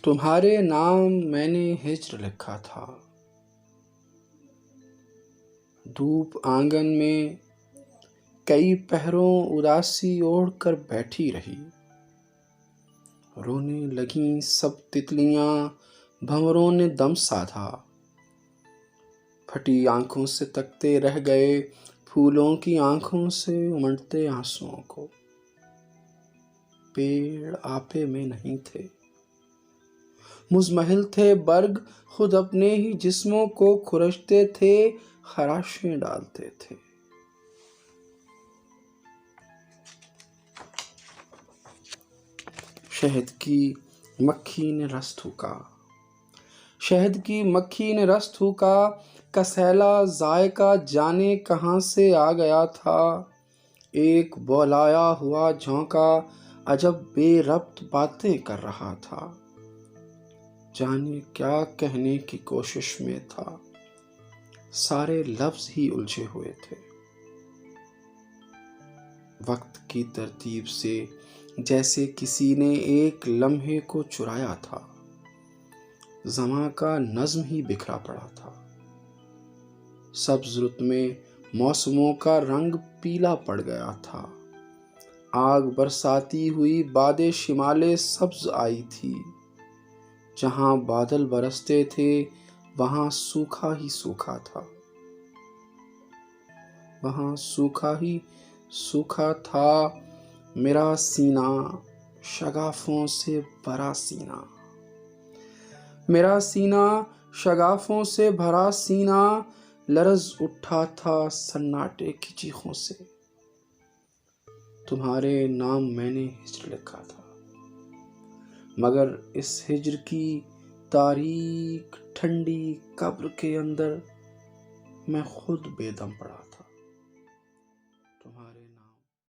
تمہارے نام میں نے ہجر لکھا تھا، دھوپ آنگن میں کئی پہروں اداسی اوڑھ کر بیٹھی رہی، رونے لگیں سب تتلیاں، بھنوروں نے دم سادھا، پھٹی آنکھوں سے تکتے رہ گئے پھولوں کی آنکھوں سے امڑتے آنسوؤں کو۔ پیڑ آپے میں نہیں تھے، مزمحل تھے برگ، خود اپنے ہی جسموں کو کھرچتے تھے، خراشیں ڈالتے تھے۔ شہد کی مکھی نے رس تھوکا، شہد کی مکھی نے رس تھوکا، کسیلا ذائقہ جانے کہاں سے آ گیا تھا، ایک بولایا ہوا جھونکا عجب بے ربط باتیں کر رہا تھا، جانے کیا کہنے کی کوشش میں تھا، سارے لفظ ہی الجھے ہوئے تھے۔ وقت کی ترتیب سے جیسے کسی نے ایک لمحے کو چرایا تھا، زماں کا نظم ہی بکھرا پڑا تھا، سبز رت میں موسموں کا رنگ پیلا پڑ گیا تھا، آگ برساتی ہوئی باد شمال سبز آئی تھی، جہاں بادل برستے تھے وہاں سوکھا ہی سوکھا تھا، وہاں سوکھا ہی سوکھا تھا، میرا سینہ شگافوں سے بھرا سینہ، میرا سینہ شگافوں سے بھرا سینہ، لرز اٹھا تھا سناٹے کی چیخوں سے۔ تمہارے نام میں نے ہجر لکھا تھا، مگر اس ہجر کی تاریک ٹھنڈی قبر کے اندر میں خود بے دم پڑا تھا۔